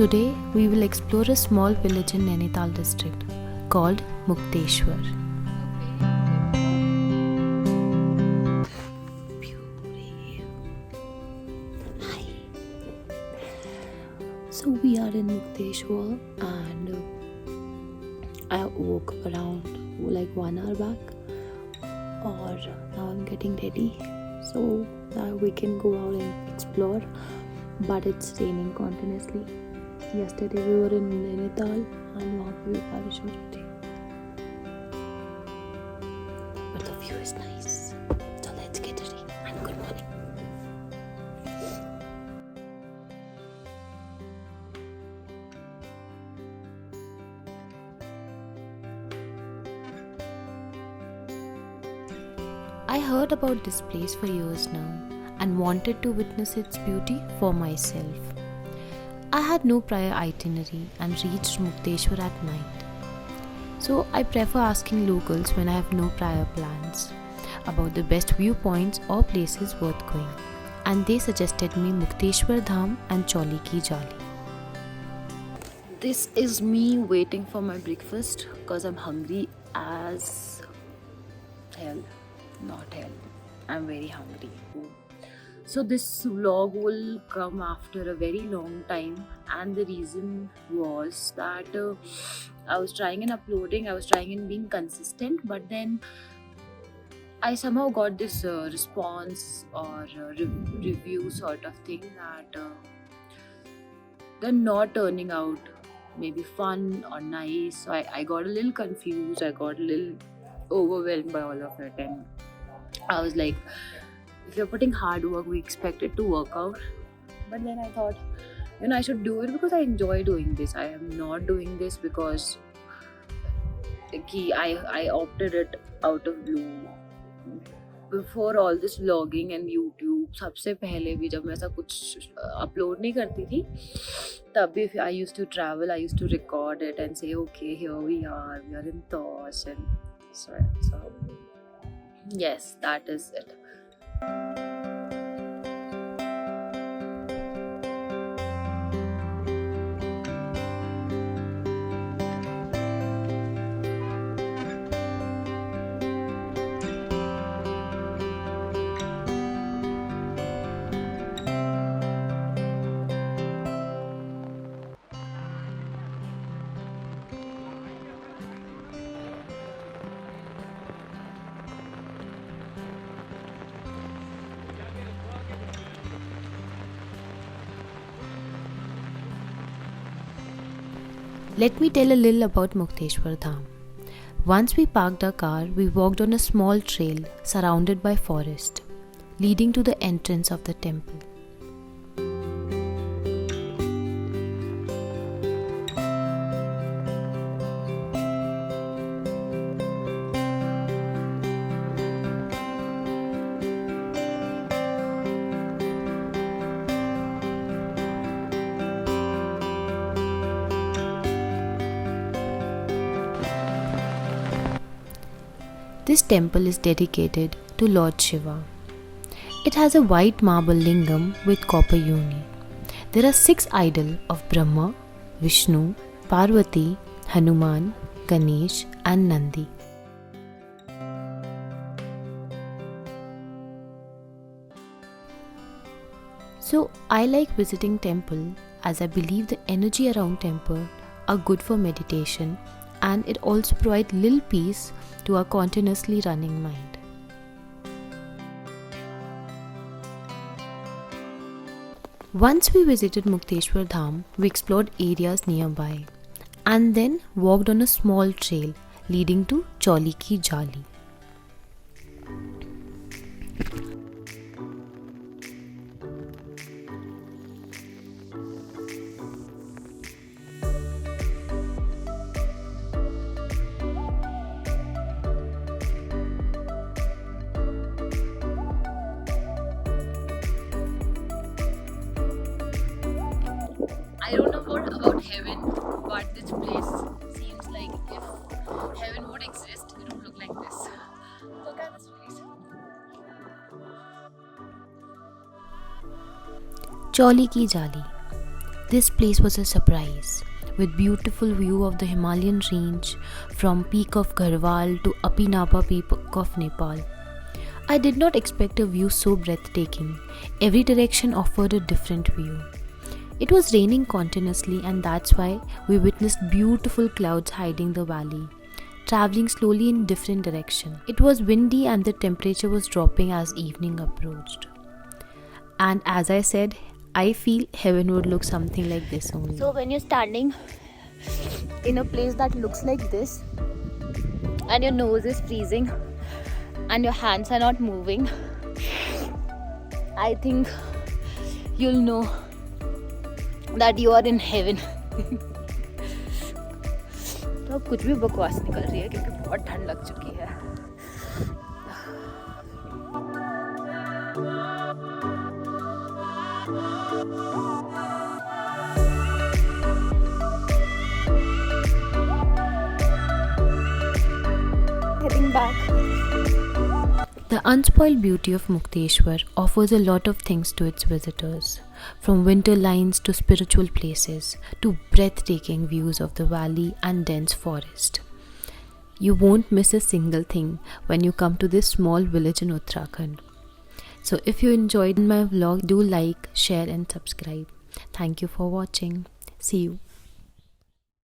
Today we will explore a small village in Nainital district called Mukteshwar. So we are in Mukteshwar and I woke around like 1 hour back, or now I'm getting ready. So now we can go out and explore, but it's raining continuously. Yesterday we were in Nainital and वहाँ पे भी बारिश हो रही थी. But the view is nice. So let's get ready and good morning. I heard about this place for years now and wanted to witness its beauty for myself. I had no prior itinerary and reached Mukteshwar at night. So I prefer asking locals when I have no prior plans about the best viewpoints or places worth going. And they suggested me Mukteshwar Dham and Chauli Ki Jali. This is me waiting for my breakfast because I'm hungry as hell. Not hell. I'm very hungry. So this vlog will come after a very long time, and the reason was that I was trying and uploading, I was trying and being consistent, but then I somehow got this response or review sort of thing that they're not turning out maybe fun or nice. So I got a little confused, I got a little overwhelmed by all of it, and I was like, if you're putting hard work, we expect it to work out. But then I thought, I should do it because I enjoy doing this. I am not doing this because I opted it out of blue. Before all this vlogging and YouTube, सबसे पहले भी जब मैं ऐसा कुछ upload नहीं करती थी, तब भी I used to travel, I used to record it and say, okay, here we are in Tosh, and so yes, that is it. Let me tell a little about Mukteshwar Dham. Once we parked our car, we walked on a small trail surrounded by forest, leading to the entrance of the temple. This temple is dedicated to Lord Shiva. It has a white marble lingam with copper uni. There are 6 idols of Brahma, Vishnu, Parvati, Hanuman, Ganesh and Nandi. So I like visiting temple as I believe the energy around temple are good for meditation, and it also provides little peace to our continuously running mind. Once we visited Mukteshwar Dham, we explored areas nearby and then walked on a small trail leading to Chauli Ki Jali. I don't know about heaven, but this place seems like if heaven would exist, it would look like this. Look at this place. Chauli Ki Jali. This place was a surprise, with beautiful view of the Himalayan range from peak of Garhwal to Apinapa peak of Nepal. I did not expect a view so breathtaking. Every direction offered a different view. It was raining continuously, and that's why we witnessed beautiful clouds hiding the valley, traveling slowly in different directions. It was windy and the temperature was dropping as evening approached. And as I said, I feel heaven would look something like this only. So when you're standing in a place that looks like this, and your nose is freezing and your hands are not moving, I think you'll know that you are in heaven. तो अब कुछ भी बकवास निकल रही है क्योंकि बहुत ठंड लग चुकी है. Heading back. The unspoiled beauty of Mukteshwar offers a lot of things to its visitors, from winter lines to spiritual places to breathtaking views of the valley and dense forest. You won't miss a single thing when you come to this small village in Uttarakhand. So if you enjoyed my vlog, do like, share and subscribe. Thank you for watching. See you.